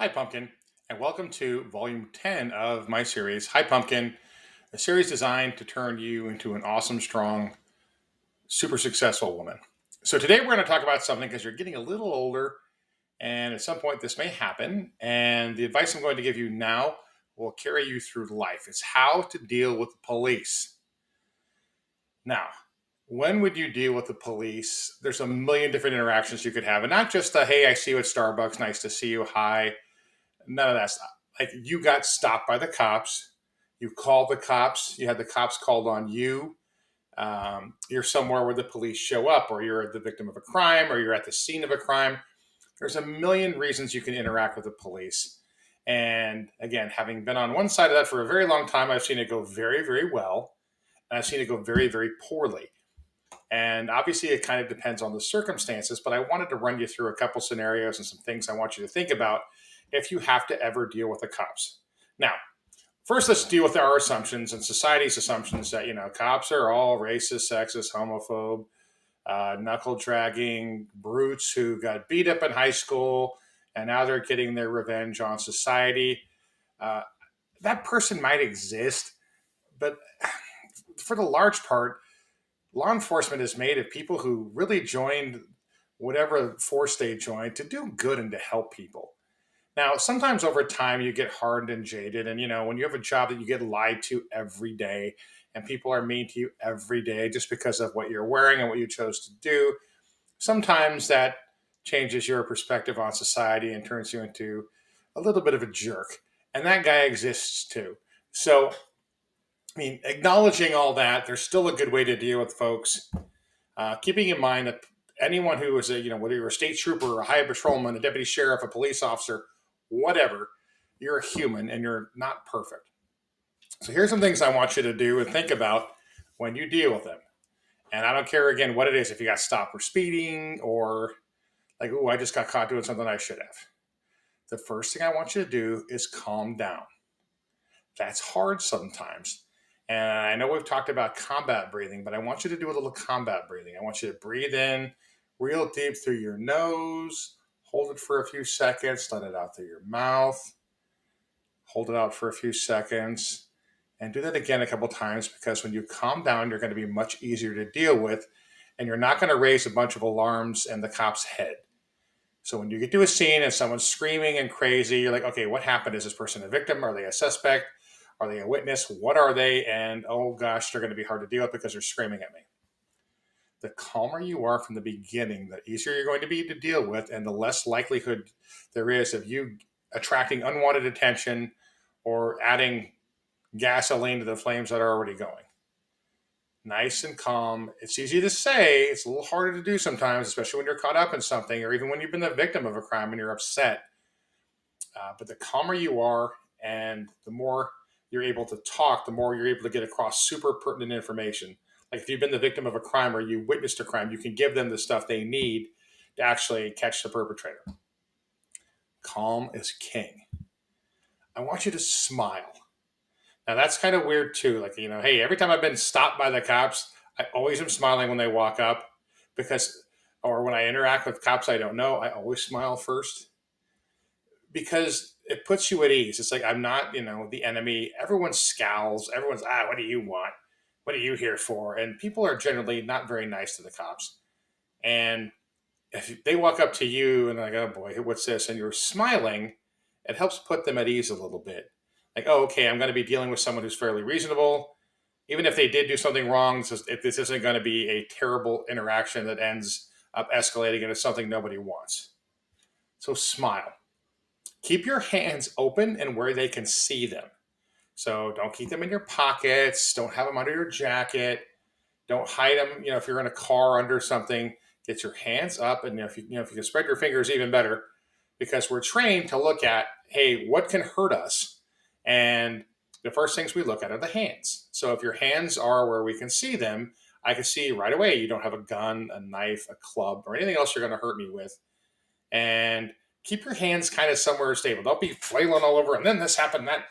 Hi, Pumpkin, and welcome to Volume 10 of my series, Hi, Pumpkin, a series designed to turn you into an awesome, strong, super successful woman. So, today we're going to talk about something because you're getting a little older, and at some point this may happen. And the advice I'm going to give you now will carry you through life. It's how to deal with the police. Now, when would you deal with the police? There's a million different interactions you could have, and not just the hey, I see you at Starbucks, nice to see you, hi. None of that stuff. Like you got stopped by the cops. You called the cops. You had the cops called on you. You're somewhere where the police show up, or you're the victim of a crime, or you're at the scene of a crime. There's a million reasons you can interact with the police. And again, having been on one side of that for a very long time, I've seen it go very, very well. And I've seen it go very, very poorly. And obviously, it kind of depends on the circumstances, but I wanted to run you through a couple scenarios and some things I want you to think about if you have to ever deal with the cops. Now, first, let's deal with our assumptions and society's assumptions that, cops are all racist, sexist, homophobe, knuckle dragging brutes who got beat up in high school and now they're getting their revenge on society. Uh, that person might exist, but for the large part, law enforcement is made of people who really joined whatever force they joined to do good and to help people. Now, sometimes over time you get hardened and jaded, and when you have a job that you get lied to every day, and people are mean to you every day just because of what you're wearing and what you chose to do, sometimes that changes your perspective on society and turns you into a little bit of a jerk. And that guy exists too. So, acknowledging all that, there's still a good way to deal with folks. Keeping in mind that anyone who is whether you're a state trooper, or a highway patrolman, a deputy sheriff, a police officer, whatever, you're a human and you're not perfect. So here's some things I want you to do and think about when you deal with them. And I don't care again what it is, if you got stopped for speeding or like, oh, I just got caught doing something I should have. The first thing I want you to do is calm down. That's hard sometimes. And I know we've talked about combat breathing, but I want you to do a little combat breathing. I want you to breathe in real deep through your nose, hold it for a few seconds, let it out through your mouth, hold it out for a few seconds, and do that again a couple times because when you calm down, you're going to be much easier to deal with and you're not going to raise a bunch of alarms in the cop's head. So when you get to a scene and someone's screaming and crazy, you're like, okay, what happened? Is this person a victim? Are they a suspect? Are they a witness? What are they? And oh gosh, they're going to be hard to deal with because they're screaming at me. The calmer you are from the beginning, the easier you're going to be to deal with, and the less likelihood there is of you attracting unwanted attention or adding gasoline to the flames that are already going. Nice and calm. It's easy to say, it's a little harder to do sometimes, especially when you're caught up in something or even when you've been the victim of a crime and you're upset. But the calmer you are and the more you're able to talk, the more you're able to get across super pertinent information. Like if you've been the victim of a crime or you witnessed a crime, you can give them the stuff they need to actually catch the perpetrator. Calm is king. I want you to smile. Now that's kind of weird too. Like, hey, every time I've been stopped by the cops, I always am smiling when they walk up because, or when I interact with cops I don't know, I always smile first because it puts you at ease. It's like I'm not, the enemy. Everyone scowls. Everyone's, what do you want? What are you here for? And people are generally not very nice to the cops. And if they walk up to you and like, oh boy, what's this? And you're smiling, it helps put them at ease a little bit. Like, oh, okay, I'm going to be dealing with someone who's fairly reasonable. Even if they did do something wrong, this isn't going to be a terrible interaction that ends up escalating into something nobody wants. So smile. Keep your hands open and where they can see them. So don't keep them in your pockets. Don't have them under your jacket. Don't hide them. If you're in a car under something, get your hands up. And if you can spread your fingers, even better, because we're trained to look at, hey, what can hurt us? And the first things we look at are the hands. So if your hands are where we can see them, I can see right away you don't have a gun, a knife, a club, or anything else you're going to hurt me with. And keep your hands kind of somewhere stable. Don't be flailing all over. And then this happened. That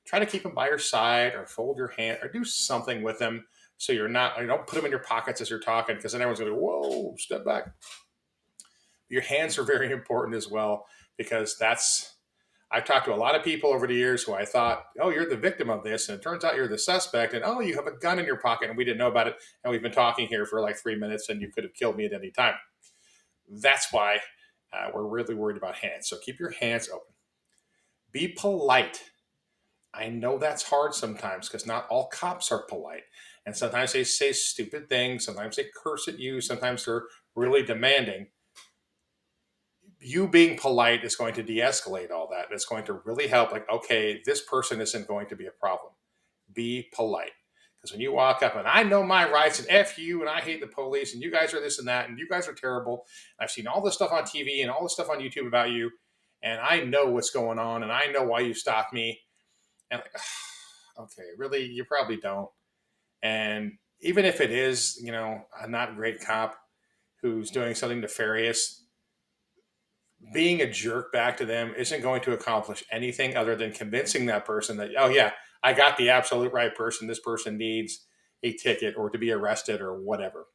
try to keep them by your side, or fold your hand, or do something with them so you're not. Don't put them in your pockets as you're talking, because then everyone's going to go, "Whoa, step back." Your hands are very important as well, because I've talked to a lot of people over the years who I thought, oh, you're the victim of this. And it turns out you're the suspect. And oh, you have a gun in your pocket and we didn't know about it. And we've been talking here for like 3 minutes and you could have killed me at any time. That's why we're really worried about hands. So keep your hands open. Be polite. I know that's hard sometimes because not all cops are polite. And sometimes they say stupid things. Sometimes they curse at you. Sometimes they're really demanding. You being polite is going to de-escalate all that. It's going to really help. Like, okay, this person isn't going to be a problem. Be polite. Because when you walk up and I know my rights and F you and I hate the police and you guys are this and that and you guys are terrible. I've seen all this stuff on TV and all this stuff on YouTube about you. And I know what's going on and I know why you stopped me. And like, okay, really, you probably don't. And even if it is, a not great cop who's doing something nefarious, being a jerk back to them isn't going to accomplish anything other than convincing that person that, oh, yeah, I got the absolute right person. This person needs a ticket or to be arrested or whatever.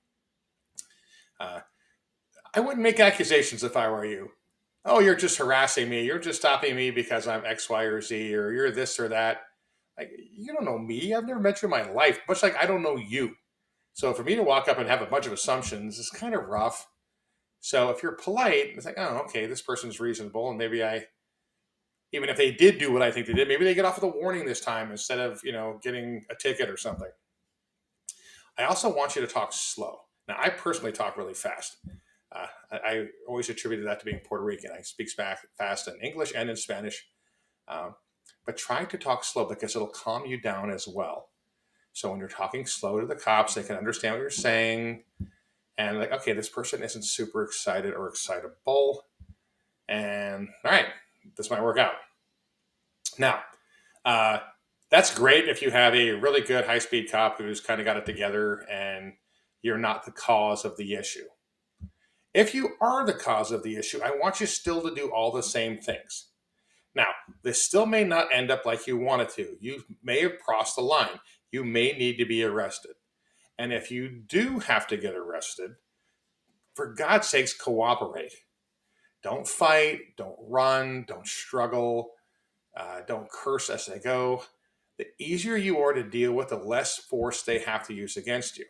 I wouldn't make accusations if I were you. Oh, you're just harassing me. You're just stopping me because I'm X, Y, or Z, or you're this or that. Like, you don't know me. I've never met you in my life, much like I don't know you. So for me to walk up and have a bunch of assumptions is kind of rough. So if you're polite, it's like, oh, okay, this person's reasonable, and maybe even if they did do what I think they did, maybe they get off with a warning this time instead of, getting a ticket or something. I also want you to talk slow. Now, I personally talk really fast. I always attributed that to being Puerto Rican. I speak fast in English and in Spanish, but try to talk slow because it'll calm you down as well. So when you're talking slow to the cops, they can understand what you're saying. And like, okay, this person isn't super excited or excitable. And all right, this might work out. Now, that's great if you have a really good high-speed cop who's kind of got it together and you're not the cause of the issue. If you are the cause of the issue, I want you still to do all the same things. Now, this still may not end up like you wanted to. You may have crossed the line. You may need to be arrested. And if you do have to get arrested, for God's sakes, cooperate. Don't fight, don't run, don't struggle, don't curse as they go. The easier you are to deal with, the less force they have to use against you.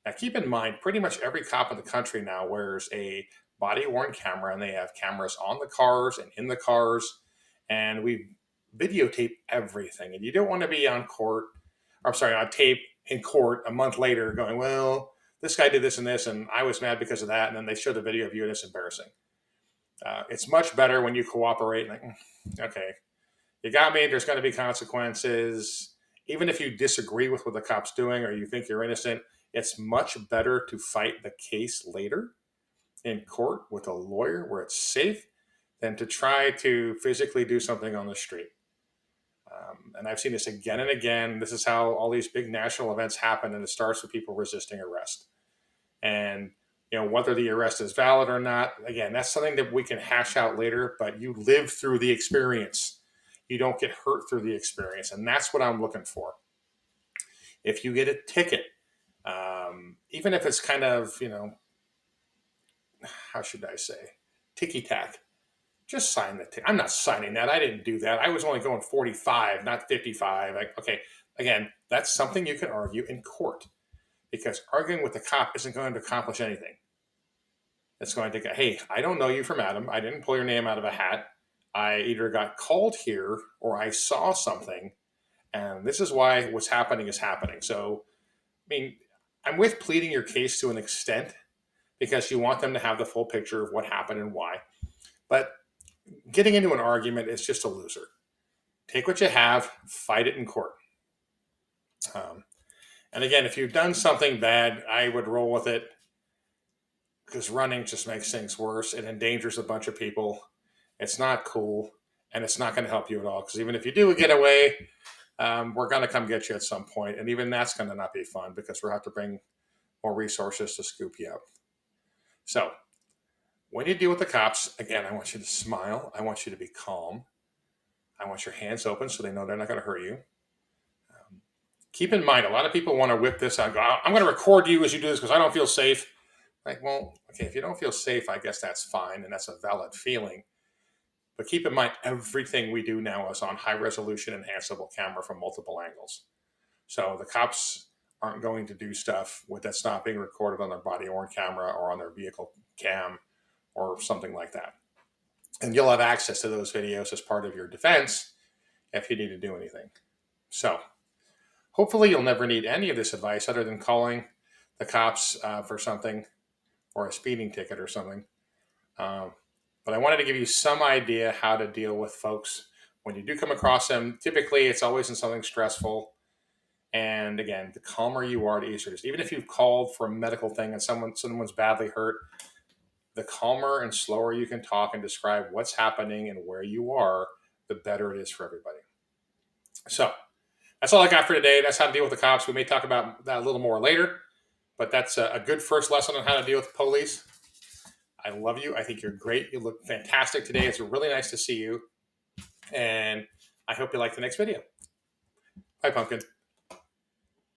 Now, keep in mind, pretty much every cop in the country now wears a body-worn camera, and they have cameras on the cars and in the cars, and we videotape everything. And you don't want to be on tape in court a month later going, well, this guy did this and this, and I was mad because of that, and then they show the video of you, and it's embarrassing. It's much better when you cooperate. Like, okay, you got me. There's going to be consequences. Even if you disagree with what the cop's doing or you think you're innocent, it's much better to fight the case later in court with a lawyer where it's safe than to try to physically do something on the street. And I've seen this again and again. This is how all these big national events happen, and it starts with people resisting arrest. And whether the arrest is valid or not, again, that's something that we can hash out later, but you live through the experience. You don't get hurt through the experience. And that's what I'm looking for. If you get a ticket, even if it's kind of, how should I say, ticky-tack, just sign the ticket. I'm not signing that. I didn't do that. I was only going 45, not 55. Like, okay, again, that's something you can argue in court, because arguing with the cop isn't going to accomplish anything. It's going to go, hey, I don't know you from Adam. I didn't pull your name out of a hat. I either got called here or I saw something, and this is why what's happening is happening. So, I mean, I'm with pleading your case to an extent because you want them to have the full picture of what happened and why. But getting into an argument is just a loser. Take what you have, fight it in court. And again, if you've done something bad, I would roll with it, because running just makes things worse. It endangers a bunch of people. It's not cool, and it's not going to help you at all, because even if you do get away, we're going to come get you at some point, and even that's going to not be fun because we'll have to bring more resources to scoop you up. So when you deal with the cops, again, I want you to smile. I want you to be calm. I want your hands open so they know they're not going to hurt you. Keep in mind, a lot of people want to whip this out and go, I'm going to record you as you do this because I don't feel safe. Like, well, okay, if you don't feel safe, I guess that's fine, and that's a valid feeling. But keep in mind, everything we do now is on high resolution enhanceable camera from multiple angles. So the cops aren't going to do stuff with that's not being recorded on their body worn camera or on their vehicle cam or something like that. And you'll have access to those videos as part of your defense if you need to do anything. So hopefully you'll never need any of this advice other than calling the cops for something or a speeding ticket or something. Um, but I wanted to give you some idea how to deal with folks when you do come across them. Typically, it's always in something stressful. And again, the calmer you are, the easier it is. Even if you've called for a medical thing and someone's badly hurt, the calmer and slower you can talk and describe what's happening and where you are, the better it is for everybody. So that's all I got for today. That's how to deal with the cops. We may talk about that a little more later, but that's a good first lesson on how to deal with the police. I love you. I think you're great. You look fantastic today. It's really nice to see you. And I hope you like the next video. Bye, Pumpkin.